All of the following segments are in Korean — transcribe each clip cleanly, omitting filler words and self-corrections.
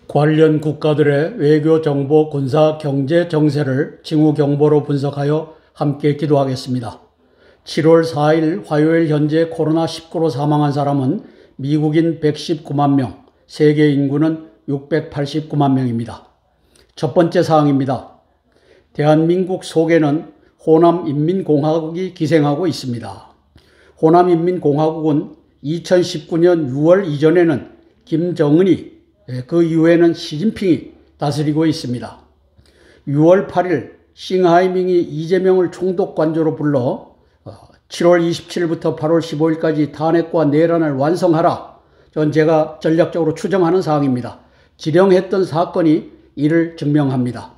관련 국가들의 외교, 정보, 군사, 경제 정세를 징후 경보로 분석하여 함께 기도하겠습니다. 7월 4일 화요일 현재 코로나19로 사망한 사람은 미국인 119만 명, 세계 인구는 689만 명입니다. 첫 번째 사항입니다. 대한민국 속에는 호남인민공화국이 기생하고 있습니다. 호남인민공화국은 2019년 6월 이전에는 김정은이, 그 이후에는 시진핑이 다스리고 있습니다. 6월 8일 싱하이밍이 이재명을 총독관저로 불러 7월 27일부터 8월 15일까지 탄핵과 내란을 완성하라. 전 제가 전략적으로 추정하는 사항입니다. 지령했던 사건이 이를 증명합니다.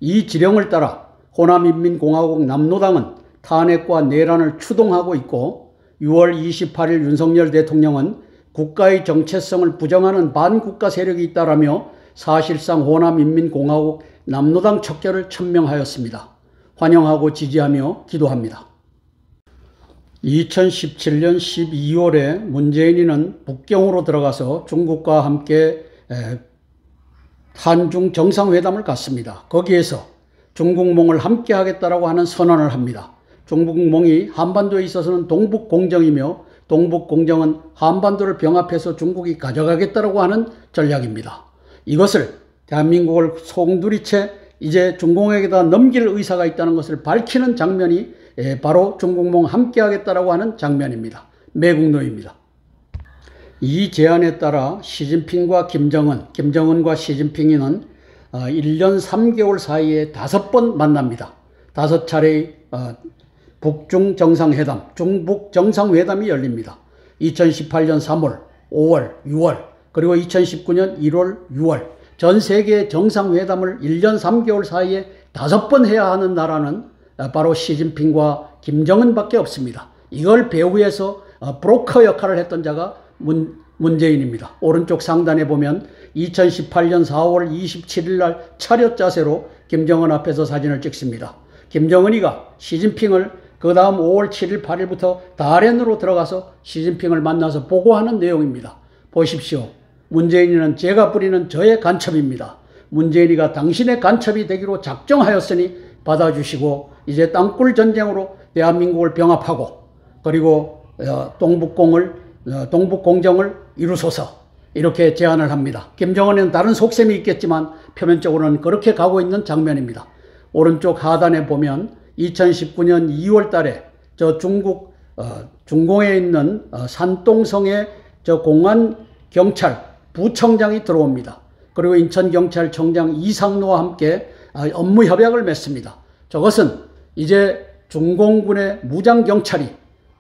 이 지령을 따라 호남인민공화국 남로당은 탄핵과 내란을 추동하고 있고 6월 28일 윤석열 대통령은 국가의 정체성을 부정하는 반국가 세력이 있다라며 사실상 호남인민공화국 남로당 척결을 천명하였습니다. 환영하고 지지하며 기도합니다. 2017년 12월에 문재인이는 북경으로 들어가서 중국과 함께 한중 정상회담을 갖습니다. 거기에서 중국몽을 함께 하겠다라고 하는 선언을 합니다. 중국몽이 한반도에 있어서는 동북공정이며 동북공정은 한반도를 병합해서 중국이 가져가겠다라고 하는 전략입니다. 이것을 대한민국을 송두리째 이제 중공에게다 넘길 의사가 있다는 것을 밝히는 장면이 바로 중국몽 함께 하겠다라고 하는 장면입니다. 매국노입니다. 이 제안에 따라 시진핑과 김정은과 시진핑이는 1년 3개월 사이에 5번 만납니다. 5차례의 북중 정상회담, 중북 정상회담이 열립니다. 2018년 3월, 5월, 6월, 그리고 2019년 1월, 6월 전 세계 정상회담을 1년 3개월 사이에 5번 해야 하는 나라는 바로 시진핑과 김정은밖에 없습니다. 이걸 배후에서 브로커 역할을 했던 자가 문재인입니다. 오른쪽 상단에 보면 2018년 4월 27일 날 차렷 자세로 김정은 앞에서 사진을 찍습니다. 김정은이가 시진핑을 그 다음 5월 7일, 8일부터 다롄으로 들어가서 시진핑을 만나서 보고하는 내용입니다. 보십시오. 문재인이는 제가 부리는 저의 간첩입니다. 문재인이가 당신의 간첩이 되기로 작정하였으니 받아주시고 이제 땅굴 전쟁으로 대한민국을 병합하고 그리고 동북공정을 이루소서 이렇게 제안을 합니다. 김정은은 다른 속셈이 있겠지만 표면적으로는 그렇게 가고 있는 장면입니다. 오른쪽 하단에 보면 2019년 2월 달에 저 중국 중공에 있는 산동성의 저 공안경찰 부청장이 들어옵니다. 그리고 인천경찰청장 이상로와 함께 업무 협약을 맺습니다. 저것은 이제 중공군의 무장경찰이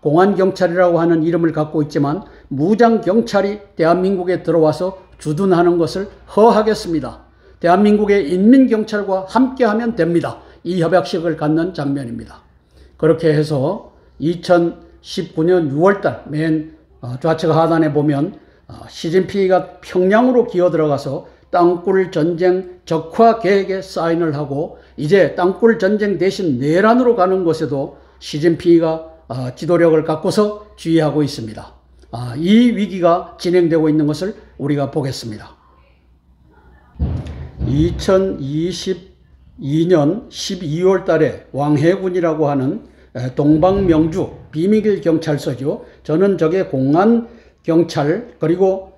공안경찰이라고 하는 이름을 갖고 있지만 무장경찰이 대한민국에 들어와서 주둔하는 것을 허하겠습니다. 대한민국의 인민경찰과 함께하면 됩니다. 이 협약식을 갖는 장면입니다. 그렇게 해서 2019년 6월달 맨 좌측 하단에 보면 시진핑이가 평양으로 기어 들어가서 땅굴 전쟁 적화 계획에 사인을 하고 이제 땅굴 전쟁 대신 내란으로 가는 것에도 시진핑이가 지도력을 갖고서 주의하고 있습니다. 이 위기가 진행되고 있는 것을 우리가 보겠습니다. 2022년 12월 달에 왕해군이라고 하는 동방명주 비밀경찰서죠. 저는 저게 공안경찰 그리고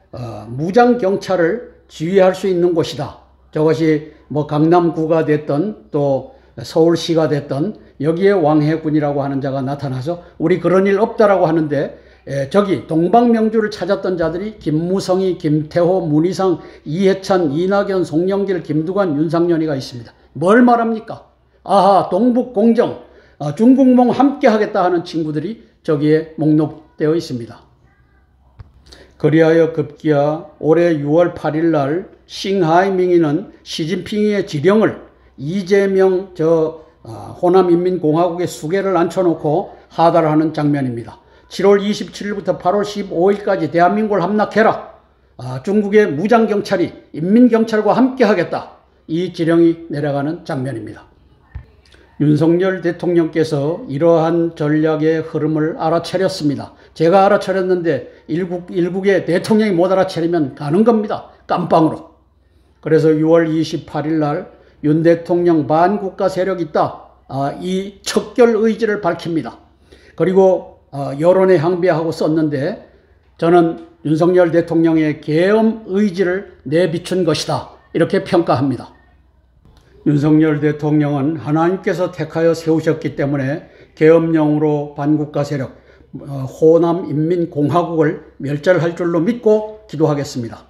무장경찰을 지휘할 수 있는 곳이다. 저것이 뭐 강남구가 됐던 또 서울시가 됐던 여기에 왕해군이라고 하는 자가 나타나서 우리 그런 일 없다라고 하는데 저기 동방명주를 찾았던 자들이 김무성이, 김태호, 문희상, 이해찬, 이낙연, 송영길, 김두관, 윤상현이가 있습니다. 뭘 말합니까? 아하, 동북공정, 중국몽 함께 하겠다 하는 친구들이 저기에 목록되어 있습니다. 그리하여 급기야 올해 6월 8일 날 싱하이밍이는 시진핑의 지령을 이재명 호남인민공화국의 수계를 앉혀놓고 하달을 하는 장면입니다. 7월 27일부터 8월 15일까지 대한민국을 함락해라. 중국의 무장경찰이 인민경찰과 함께 하겠다. 이 지령이 내려가는 장면입니다. 윤석열 대통령께서 이러한 전략의 흐름을 알아차렸습니다. 제가 알아차렸는데 일국의 대통령이 못 알아차리면 가는 겁니다. 깜빵으로. 그래서 6월 28일 날 윤 대통령 반국가 세력이 있다. 이 척결 의지를 밝힙니다. 그리고 여론에 항배하고 썼는데 저는 윤석열 대통령의 계엄 의지를 내비춘 것이다. 이렇게 평가합니다. 윤석열 대통령은 하나님께서 택하여 세우셨기 때문에 계엄령으로 반국가 세력 호남인민공화국을 멸절할 줄로 믿고 기도하겠습니다.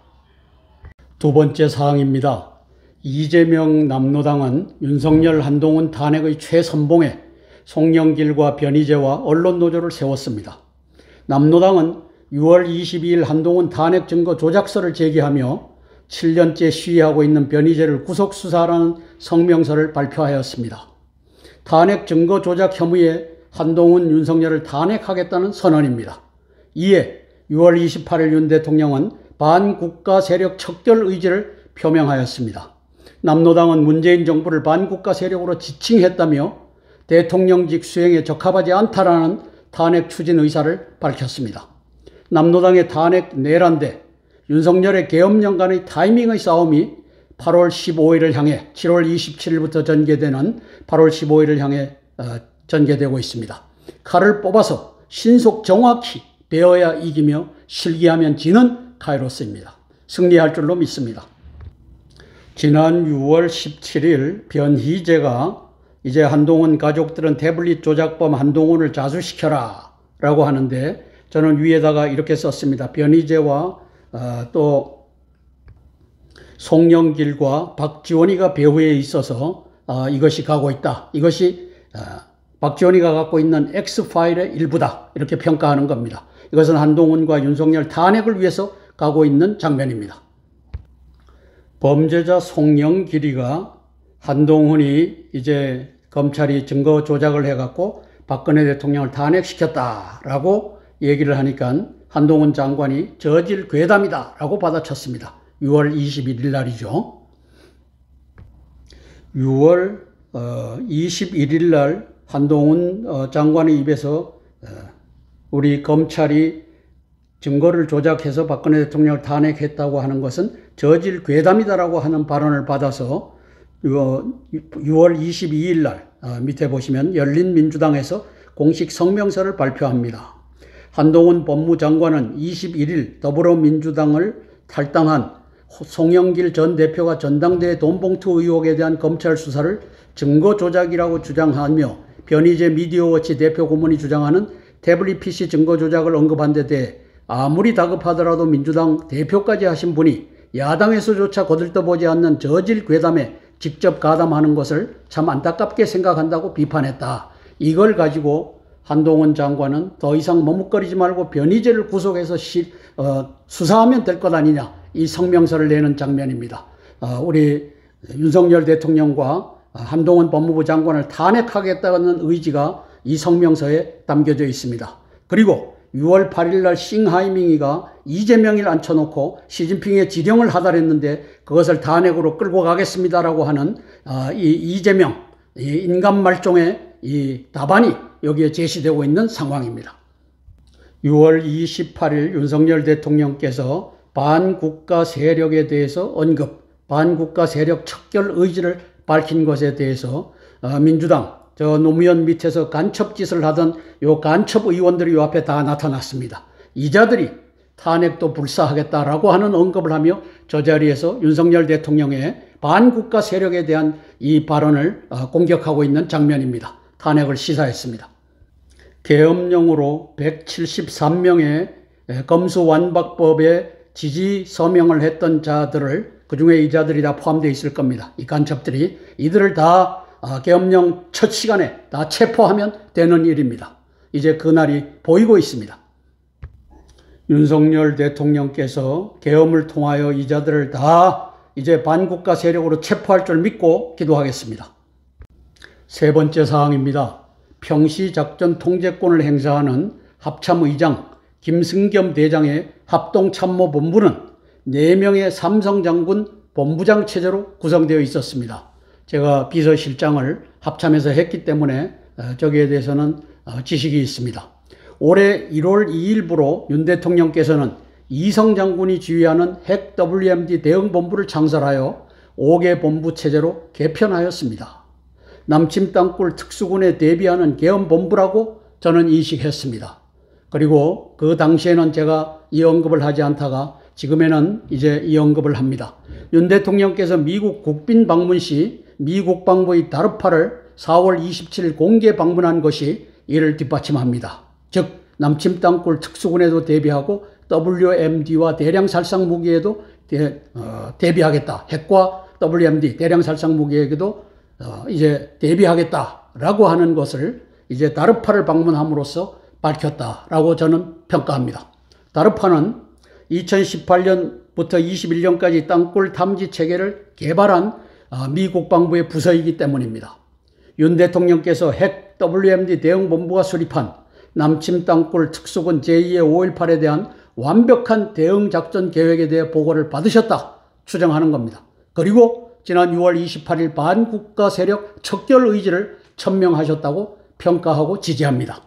두 번째 사항입니다. 이재명 남로당은 윤석열 한동훈 탄핵의 최선봉에 송영길과 변희재와 언론노조를 세웠습니다. 남로당은 6월 22일 한동훈 탄핵 증거 조작서를 제기하며 7년째 시위하고 있는 변희재를 구속수사하라는 성명서를 발표하였습니다. 탄핵 증거 조작 혐의에 한동훈, 윤석열을 탄핵하겠다는 선언입니다. 이에 6월 28일 윤 대통령은 반국가 세력 척결 의지를 표명하였습니다. 남로당은 문재인 정부를 반국가 세력으로 지칭했다며 대통령직 수행에 적합하지 않다라는 탄핵 추진 의사를 밝혔습니다. 남로당의 탄핵 내란대 윤석열의 계엄령 간의 타이밍의 싸움이 8월 15일을 향해 7월 27일부터 전개되는 8월 15일을 향해 전개되고 있습니다. 칼을 뽑아서 신속 정확히 베어야 이기며 실기하면 지는 카이로스입니다. 승리할 줄로 믿습니다. 지난 6월 17일 변희재가 이제 한동훈 가족들은 태블릿 조작범 한동훈을 자수시켜라 라고 하는데 저는 위에다가 이렇게 썼습니다. 변희재와 또 송영길과 박지원이가 배후에 있어서 이것이 가고 있다. 이것이 박지원이가 갖고 있는 X파일의 일부다. 이렇게 평가하는 겁니다. 이것은 한동훈과 윤석열 탄핵을 위해서 가고 있는 장면입니다. 범죄자 송영길이가 한동훈이 이제 검찰이 증거 조작을 해갖고 박근혜 대통령을 탄핵시켰다라고 얘기를 하니까 한동훈 장관이 저질 괴담이다라고 받아쳤습니다. 6월 21일 날이죠. 6월 21일 날 한동훈 장관의 입에서 우리 검찰이 증거를 조작해서 박근혜 대통령을 탄핵했다고 하는 것은 저질 괴담이다라고 하는 발언을 받아서 6월 22일 날 밑에 보시면 열린민주당에서 공식 성명서를 발표합니다. 한동훈 법무장관은 21일 더불어민주당을 탈당한 송영길 전 대표가 전당대회 돈봉투 의혹에 대한 검찰 수사를 증거 조작이라고 주장하며 변희재 미디어워치 대표 고문이 주장하는 태블릿 PC 증거 조작을 언급한 데 대해 아무리 다급하더라도 민주당 대표까지 하신 분이 야당에서조차 거들떠보지 않는 저질 괴담에 직접 가담하는 것을 참 안타깝게 생각한다고 비판했다. 이걸 가지고 한동훈 장관은 더 이상 머뭇거리지 말고 변희재를 구속해서 수사하면 될 것 아니냐, 이 성명서를 내는 장면입니다. 우리 윤석열 대통령과 한동훈 법무부 장관을 탄핵하겠다는 의지가 이 성명서에 담겨져 있습니다. 그리고 6월 8일 날 싱하이밍이가 이재명을 앉혀놓고 시진핑의 지령을 하달했는데 그것을 탄핵으로 끌고 가겠습니다라고 하는 이 이재명, 이 인간 말종의 이 답안이 여기에 제시되고 있는 상황입니다. 6월 28일 윤석열 대통령께서 반국가 세력에 대해서 언급, 반국가 세력 척결 의지를 밝힌 것에 대해서 민주당 저 노무현 밑에서 간첩짓을 하던 요 간첩 의원들이 요 앞에 다 나타났습니다. 이자들이 탄핵도 불사하겠다라고 하는 언급을 하며 저 자리에서 윤석열 대통령의 반국가 세력에 대한 이 발언을 공격하고 있는 장면입니다. 탄핵을 시사했습니다. 계엄령으로 173명의 검수완박법에 지지 서명을 했던 자들을, 그중에 이 자들이 다 포함되어 있을 겁니다. 이 간첩들이 이들을 다 계엄령 첫 시간에 다 체포하면 되는 일입니다. 이제 그날이 보이고 있습니다. 윤석열 대통령께서 계엄을 통하여 이 자들을 다 이제 반국가 세력으로 체포할 줄 믿고 기도하겠습니다. 세 번째 사항입니다. 평시작전 통제권을 행사하는 합참의장 김승겸 대장의 합동참모본부는 4명의 삼성장군 본부장 체제로 구성되어 있었습니다. 제가 비서실장을 합참에서 했기 때문에 저기에 대해서는 지식이 있습니다. 올해 1월 2일부로 윤 대통령께서는 이성 장군이 지휘하는 핵 WMD 대응본부를 창설하여 5개 본부 체제로 개편하였습니다. 남침 땅굴 특수군에 대비하는 계엄본부라고 저는 인식했습니다. 그리고 그 당시에는 제가 이 언급을 하지 않다가 지금에는 이제 이 언급을 합니다. 윤 대통령께서 미국 국빈 방문 시 미 국방부의 다르파를 4월 27일 공개 방문한 것이 이를 뒷받침합니다. 즉 남침 땅굴 특수군에도 대비하고 WMD와 대량 살상 무기에도 대비하겠다. 핵과 WMD 대량 살상 무기에게도 이제 대비하겠다라고 하는 것을 이제 다르파를 방문함으로써 밝혔다라고 저는 평가합니다. 다르파는 2018년부터 21년까지 땅굴 탐지 체계를 개발한 미 국방부의 부서이기 때문입니다. 윤 대통령께서 핵 WMD 대응본부가 수립한 남침 땅굴 특수군 제2의 5.18에 대한 완벽한 대응작전 계획에 대해 보고를 받으셨다 추정하는 겁니다. 그리고 지난 6월 28일 반국가 세력 척결 의지를 천명하셨다고 평가하고 지지합니다.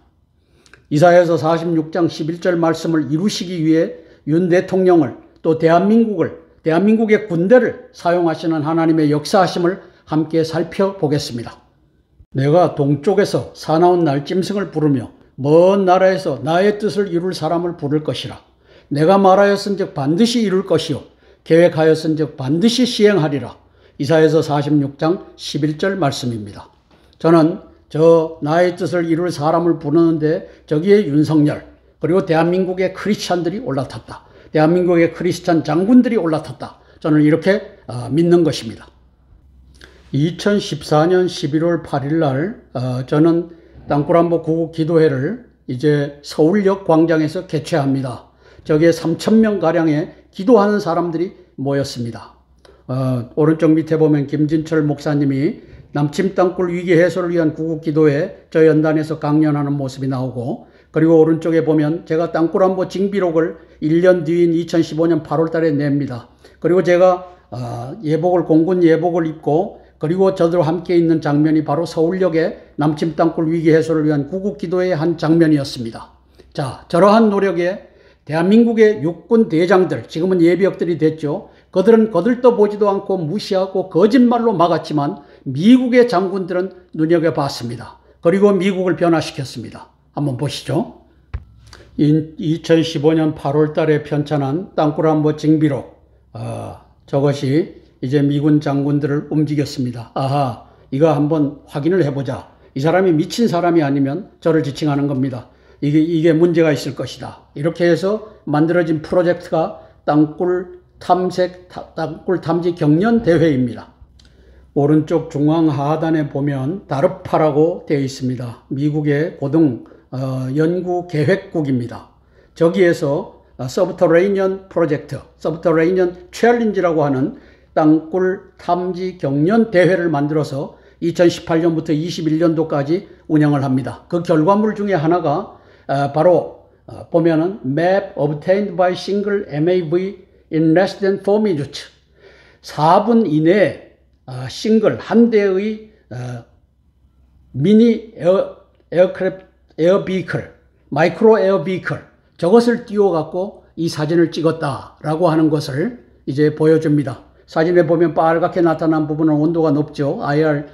이사야서 46장 11절 말씀을 이루시기 위해 윤 대통령을 또 대한민국의 군대를 사용하시는 하나님의 역사하심을 함께 살펴보겠습니다. 내가 동쪽에서 사나운 날짐승을 부르며 먼 나라에서 나의 뜻을 이룰 사람을 부를 것이라. 내가 말하였은즉 반드시 이룰 것이요 계획하였은즉 반드시 시행하리라. 이사야서 46장 11절 말씀입니다. 저는 나의 뜻을 이룰 사람을 부르는데 저기에 윤석열 그리고 대한민국의 크리스찬들이 올라탔다. 대한민국의 크리스찬 장군들이 올라탔다. 저는 이렇게 믿는 것입니다. 2014년 11월 8일 날 저는 땅굴안보 구국기도회를 이제 서울역 광장에서 개최합니다. 저기에 3,000명 가량의 기도하는 사람들이 모였습니다. 오른쪽 밑에 보면 김진철 목사님이 남침 땅굴 위기 해소를 위한 구국기도회 저 연단에서 강연하는 모습이 나오고, 그리고 오른쪽에 보면 제가 땅굴안보 징비록을 1년 뒤인 2015년 8월 달에 냅니다. 그리고 제가 공군 예복을 입고 그리고 저들과 함께 있는 장면이 바로 서울역의 남침 땅굴 위기 해소를 위한 구국기도의 한 장면이었습니다. 자, 저러한 노력에 대한민국의 육군 대장들, 지금은 예비역들이 됐죠. 그들은 거들떠보지도 않고 무시하고 거짓말로 막았지만 미국의 장군들은 눈여겨봤습니다. 그리고 미국을 변화시켰습니다. 한번 보시죠. 2015년 8월 달에 편찬한 땅굴안보 징비록, 저것이 이제 미군 장군들을 움직였습니다. 아하, 이거 한번 확인을 해보자. 이 사람이 미친 사람이 아니면 저를 지칭하는 겁니다. 이게 문제가 있을 것이다. 이렇게 해서 만들어진 프로젝트가 땅굴 탐지 경연 대회입니다. 오른쪽 중앙 하단에 보면 다르파라고 되어 있습니다. 미국의 고등 연구 계획국입니다. 저기에서 서브터레이니언 프로젝트, 서브터레이니언 챌린지라고 하는 땅굴 탐지 경연 대회를 만들어서 2018년부터 21년도까지 운영을 합니다. 그 결과물 중에 하나가 바로 보면은 Map obtained by single MAV in less than 4 minutes. 4분 이내에 싱글 한 대의 미니 에어 비클, 마이크로 에어 비클, 저것을 띄워갖고 이 사진을 찍었다라고 하는 것을 이제 보여줍니다. 사진에 보면 빨갛게 나타난 부분은 온도가 높죠. IR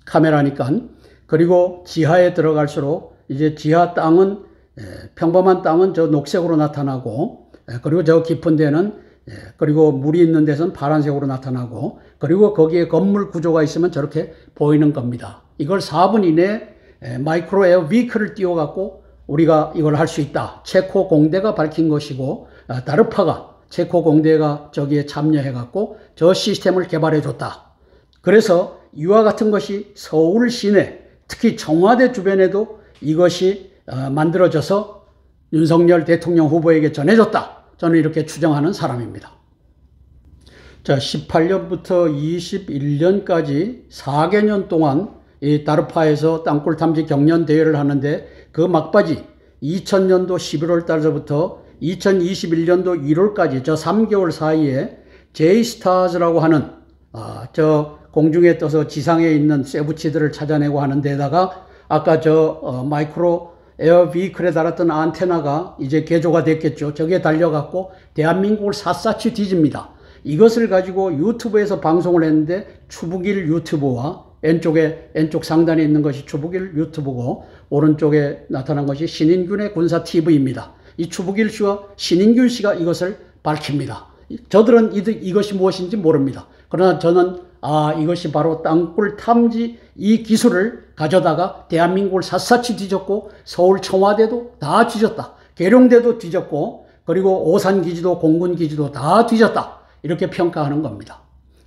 카메라니까. 그리고 지하에 들어갈수록 이제 지하 땅은 평범한 땅은 저 녹색으로 나타나고, 그리고 저 깊은 데는 그리고 물이 있는 데서는 파란색으로 나타나고, 그리고 거기에 건물 구조가 있으면 저렇게 보이는 겁니다. 이걸 4분 이내에 마이크로 에어 비클을 띄워갖고 우리가 이걸 할 수 있다. 체코 공대가 밝힌 것이고, 다르파가 체코 공대가 저기에 참여해갖고 저 시스템을 개발해줬다. 그래서 이와 같은 것이 서울 시내, 특히 청와대 주변에도 이것이 만들어져서 윤석열 대통령 후보에게 전해졌다. 저는 이렇게 추정하는 사람입니다. 자, 18년부터 21년까지 4개년 동안 이 다르파에서 땅굴 탐지 경연 대회를 하는데, 그 막바지 2000년도 11월 달서부터 2021년도 1월까지 저 3개월 사이에 J-STARS라고 하는 저 공중에 떠서 지상에 있는 쇠붙이들을 찾아내고 하는 데다가 아까 저 마이크로 에어비클에 달았던 안테나가 이제 개조가 됐겠죠. 저게 달려갖고 대한민국을 샅샅이 뒤집니다. 이것을 가지고 유튜브에서 방송을 했는데 추북일 유튜브와 왼쪽 상단에 있는 것이 추북일 유튜브고 오른쪽에 나타난 것이 신인균의 군사TV입니다. 이 추북일 씨와 신인균 씨가 이것을 밝힙니다. 저들은 이것이 무엇인지 모릅니다. 그러나 저는 이것이 바로 땅굴 탐지 이 기술을 가져다가 대한민국을 샅샅이 뒤졌고 서울 청와대도 다 뒤졌다. 계룡대도 뒤졌고 그리고 오산기지도 공군기지도 다 뒤졌다. 이렇게 평가하는 겁니다.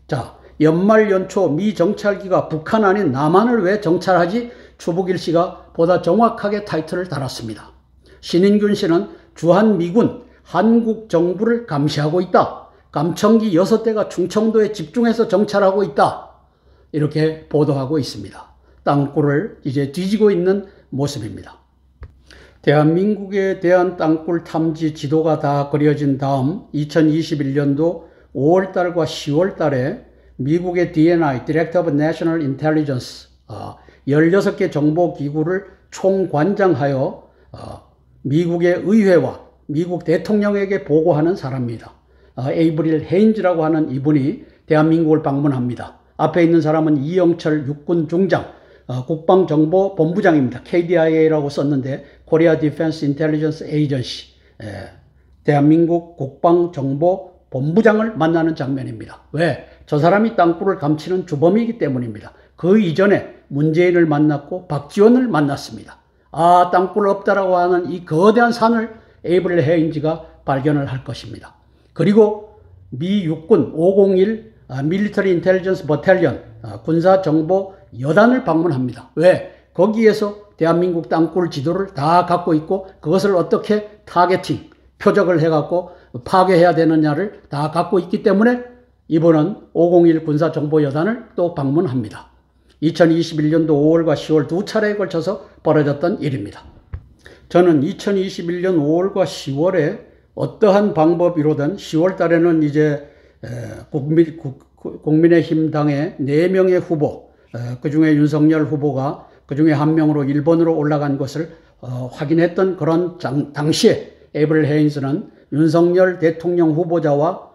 자, 연말 연초 미 정찰기가 북한 아닌 남한을 왜 정찰하지? 추북일 씨가 보다 정확하게 타이틀을 달았습니다. 신인균 씨는 주한미군 한국 정부를 감시하고 있다. 감청기 6대가 충청도에 집중해서 정찰하고 있다. 이렇게 보도하고 있습니다. 땅굴을 이제 뒤지고 있는 모습입니다. 대한민국에 대한 땅굴 탐지 지도가 다 그려진 다음 2021년도 5월달과 10월달에 미국의 DNI, Director of National Intelligence, 16개 정보기구를 총관장하여 미국의 의회와 미국 대통령에게 보고하는 사람입니다. 에이브릴 헤인즈라고 하는 이분이 대한민국을 방문합니다. 앞에 있는 사람은 이영철 육군 중장, 국방정보본부장입니다. KDIA라고 썼는데 Korea Defense Intelligence Agency, 대한민국 국방정보본부장을 만나는 장면입니다. 왜? 저 사람이 땅굴을 감치는 주범이기 때문입니다. 그 이전에 문재인을 만났고 박지원을 만났습니다. 땅굴 없다라고 하는 이 거대한 산을 에이브릴 헤인즈가 발견을 할 것입니다. 그리고 미 육군 501 밀리터리 인텔리전스 버탈리언 군사정보 여단을 방문합니다. 왜? 거기에서 대한민국 땅굴 지도를 다 갖고 있고 그것을 어떻게 타겟팅, 표적을 해갖고 파괴해야 되느냐를 다 갖고 있기 때문에 이번은 501 군사정보여단을 또 방문합니다. 2021년도 5월과 10월 두 차례에 걸쳐서 벌어졌던 일입니다. 저는 2021년 5월과 10월에 어떠한 방법이로든 10월 달에는 이제 국민의힘 당의 4명의 후보, 그 중에 윤석열 후보가 그 중에 한 명으로 일본으로 올라간 것을 확인했던 그런 당시에 에이브릴 헤인즈는 윤석열 대통령 후보자와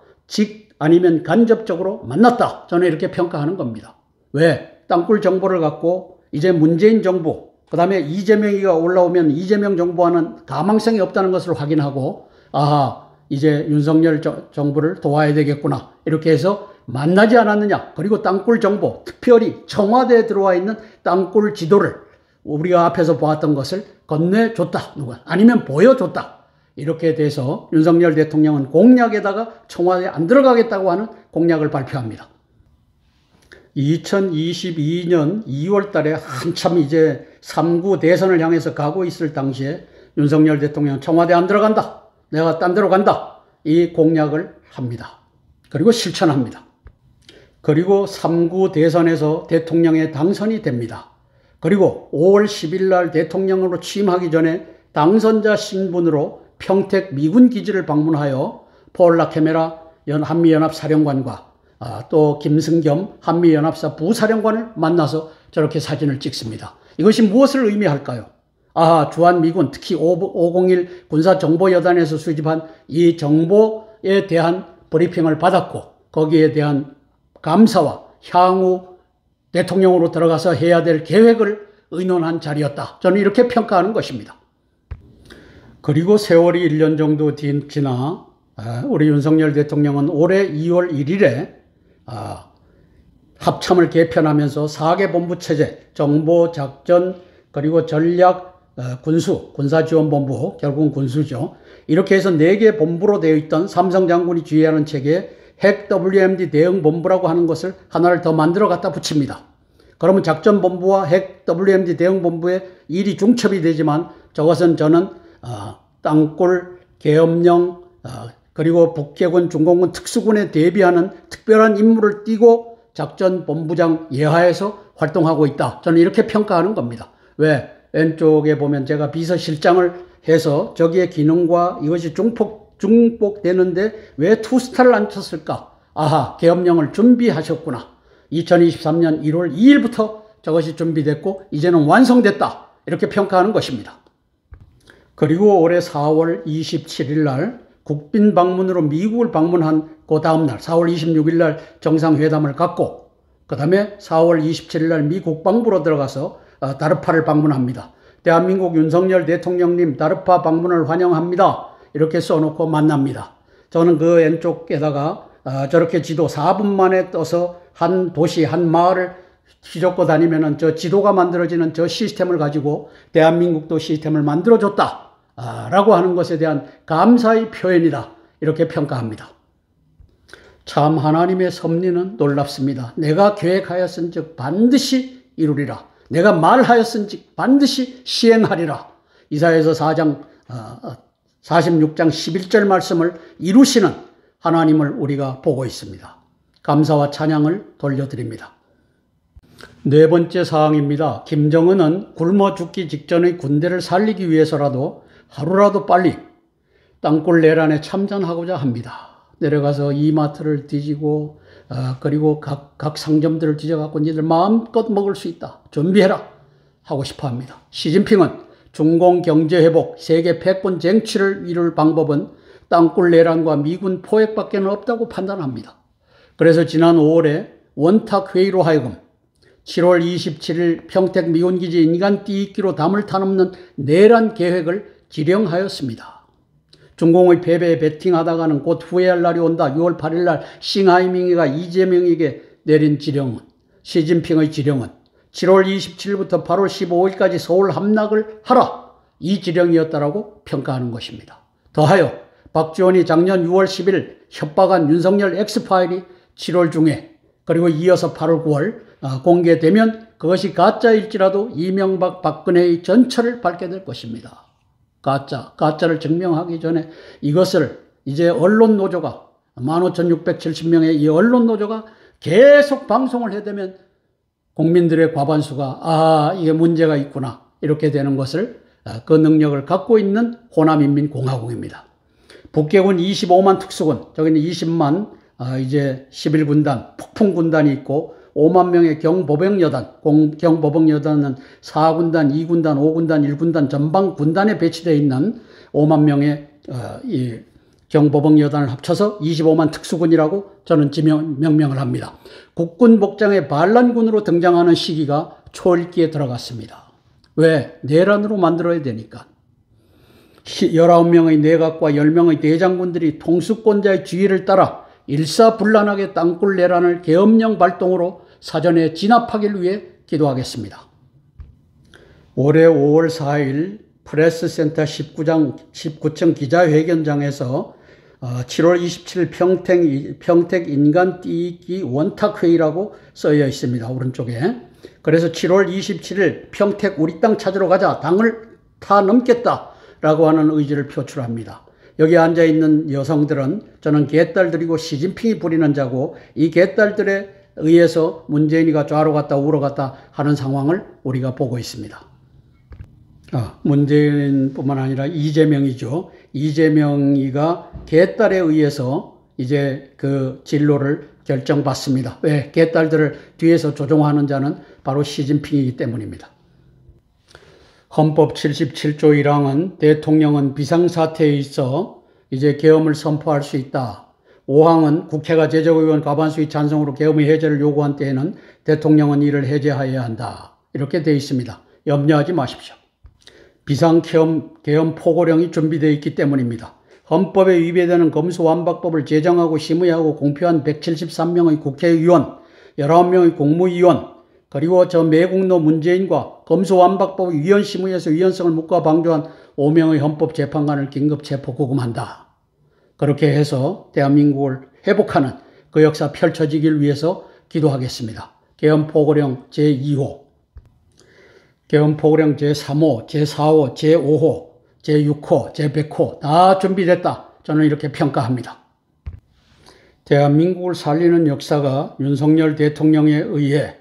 아니면 간접적으로 만났다. 저는 이렇게 평가하는 겁니다. 왜? 땅굴 정보를 갖고 이제 문재인 정부, 그 다음에 이재명이가 올라오면 이재명 정부와는 가망성이 없다는 것을 확인하고 이제 윤석열 정부를 도와야 되겠구나. 이렇게 해서 만나지 않았느냐. 그리고 땅굴 정보, 특별히 청와대에 들어와 있는 땅굴 지도를 우리가 앞에서 보았던 것을 건네줬다. 누가 아니면 보여줬다. 이렇게 돼서 윤석열 대통령은 공약에다가 청와대에 안 들어가겠다고 하는 공약을 발표합니다. 2022년 2월 달에 한참 이제 3구 대선을 향해서 가고 있을 당시에 윤석열 대통령은 청와대 안 들어간다. 내가 딴 데로 간다. 이 공약을 합니다. 그리고 실천합니다. 그리고 3구 대선에서 대통령에 당선이 됩니다. 그리고 5월 10일 날 대통령으로 취임하기 전에 당선자 신분으로 평택 미군 기지를 방문하여 폴 라케메라 한미연합사령관과 또 김승겸 한미연합사 부사령관을 만나서 저렇게 사진을 찍습니다. 이것이 무엇을 의미할까요? 주한미군 특히 501 군사정보여단에서 수집한 이 정보에 대한 브리핑을 받았고 거기에 대한 감사와 향후 대통령으로 들어가서 해야 될 계획을 의논한 자리였다. 저는 이렇게 평가하는 것입니다. 그리고 세월이 1년 정도 지나 우리 윤석열 대통령은 올해 2월 1일에 합참을 개편하면서 4개 본부체제, 정보작전, 그리고 전략, 군사지원본부, 결국은 군수죠. 이렇게 해서 4개 본부로 되어 있던 삼성 장군이 지휘하는 체계에 핵 WMD 대응본부라고 하는 것을 하나를 더 만들어 갖다 붙입니다. 그러면 작전본부와 핵 WMD 대응본부의 일이 중첩이 되지만 저것은 저는 땅굴, 계엄령, 그리고 북해군, 중공군 특수군에 대비하는 특별한 임무를 띠고 작전본부장 예하에서 활동하고 있다. 저는 이렇게 평가하는 겁니다. 왜? 왼쪽에 보면 제가 비서실장을 해서 저기의 기능과 이것이 중복되는데 왜 투스타를 안 쳤을까? 계엄령을 준비하셨구나. 2023년 1월 2일부터 저것이 준비됐고 이제는 완성됐다. 이렇게 평가하는 것입니다. 그리고 올해 4월 27일 날 국빈 방문으로 미국을 방문한 그 다음 날 4월 26일 날 정상회담을 갖고 그 다음에 4월 27일 날 미 국방부로 들어가서 다르파를 방문합니다. 대한민국 윤석열 대통령님 다르파 방문을 환영합니다. 이렇게 써놓고 만납니다. 저는 그 왼쪽에다가 저렇게 지도 4분 만에 떠서 한 도시, 한 마을을 휘젓고 다니면은 저 지도가 만들어지는 저 시스템을 가지고 대한민국도 시스템을 만들어줬다. 라고 하는 것에 대한 감사의 표현이다. 이렇게 평가합니다. 참 하나님의 섭리는 놀랍습니다. 내가 계획하였은즉 반드시 이루리라. 내가 말하였은즉 반드시 시행하리라. 이사야서 4장 46장 11절 말씀을 이루시는 하나님을 우리가 보고 있습니다. 감사와 찬양을 돌려드립니다. 네 번째 사항입니다. 김정은은 굶어 죽기 직전의 군대를 살리기 위해서라도 하루라도 빨리 땅굴 내란에 참전하고자 합니다. 내려가서 이마트를 뒤지고 그리고 각 상점들을 뒤져갖고 니들 마음껏 먹을 수 있다. 준비해라 하고 싶어 합니다. 시진핑은 중공 경제회복, 세계 패권 쟁취를 이룰 방법은 땅굴 내란과 미군 포획밖에 없다고 판단합니다. 그래서 지난 5월에 원탁회의로 하여금 7월 27일 평택 미군기지 인간 띠익기로 담을 타넘는 내란 계획을 지령하였습니다. 중공의 패배에 베팅하다가는 곧 후회할 날이 온다. 6월 8일 날 싱하이밍이가 이재명에게 내린 지령은, 시진핑의 지령은 7월 27일부터 8월 15일까지 서울 함락을 하라. 이 지령이었다라고 평가하는 것입니다. 더하여 박지원이 작년 6월 10일 협박한 윤석열 X파일이 7월 중에 그리고 이어서 8월 9월 공개되면 그것이 가짜일지라도 이명박 박근혜의 전철을 밟게 될 것입니다. 가짜를 증명하기 전에 이것을 이제 언론 노조가 15,670명의 이 언론 노조가 계속 방송을 해대면 국민들의 과반수가 이게 문제가 있구나 이렇게 되는 것을 그 능력을 갖고 있는 호남인민공화국입니다. 북계군 25만 특수군, 저기는 20만 이제 11군단, 폭풍군단이 있고 5만 명의 경보병여단, 경보병여단은 4군단, 2군단, 5군단, 1군단 전방 군단에 배치되어 있는 5만 명의 이 경보병여단을 합쳐서 25만 특수군이라고 저는 명명을 합니다. 국군 복장의 반란군으로 등장하는 시기가 초읽기에 들어갔습니다. 왜? 내란으로 만들어야 되니까. 19명의 내각과 10명의 대장군들이 통수권자의 지휘를 따라 일사불란하게 땅굴 내란을 계엄령 발동으로 사전에 진압하기를 위해 기도하겠습니다. 올해 5월 4일 프레스센터 19층 기자회견장에서 7월 27일 평택 인간 띠익기 원탁회의라고 써여 있습니다. 오른쪽에. 그래서 7월 27일 평택 우리 땅 찾으러 가자. 당을 타 넘겠다라고 하는 의지를 표출합니다. 여기 앉아있는 여성들은 저는 개딸들이고 시진핑이 부리는 자고 이 개딸들에 의해서 문재인이가 좌로 갔다 우로 갔다 하는 상황을 우리가 보고 있습니다. 문재인뿐만 아니라 이재명이죠. 이재명이가 개딸에 의해서 이제 그 진로를 결정받습니다. 왜? 개딸들을 뒤에서 조종하는 자는 바로 시진핑이기 때문입니다. 헌법 77조 1항은 대통령은 비상사태에 있어 이제 계엄을 선포할 수 있다. 5항은 국회가 제적의원 과반수의 찬성으로 계엄의 해제를 요구한 때에는 대통령은 이를 해제하여야 한다. 이렇게 되어 있습니다. 염려하지 마십시오. 비상계엄 포고령이 준비되어 있기 때문입니다. 헌법에 위배되는 검수완박법을 제정하고 심의하고 공표한 173명의 국회의원, 19명의 국무위원, 그리고 저 매국노 문재인과 검수완박법 위원심의에서 위헌성을 묻고 방조한 5명의 헌법재판관을 긴급체포 구금한다. 그렇게 해서 대한민국을 회복하는 그 역사 펼쳐지길 위해서 기도하겠습니다. 계엄포고령 제2호, 계엄포고령 제3호, 제4호, 제5호, 제6호, 제100호 다 준비됐다. 저는 이렇게 평가합니다. 대한민국을 살리는 역사가 윤석열 대통령에 의해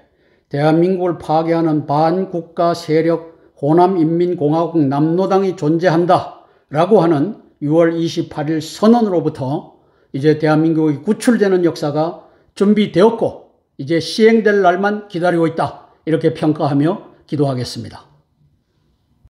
대한민국을 파괴하는 반국가 세력 호남인민공화국 남로당이 존재한다 라고 하는 6월 28일 선언으로부터 이제 대한민국이 구출되는 역사가 준비되었고 이제 시행될 날만 기다리고 있다. 이렇게 평가하며 기도하겠습니다.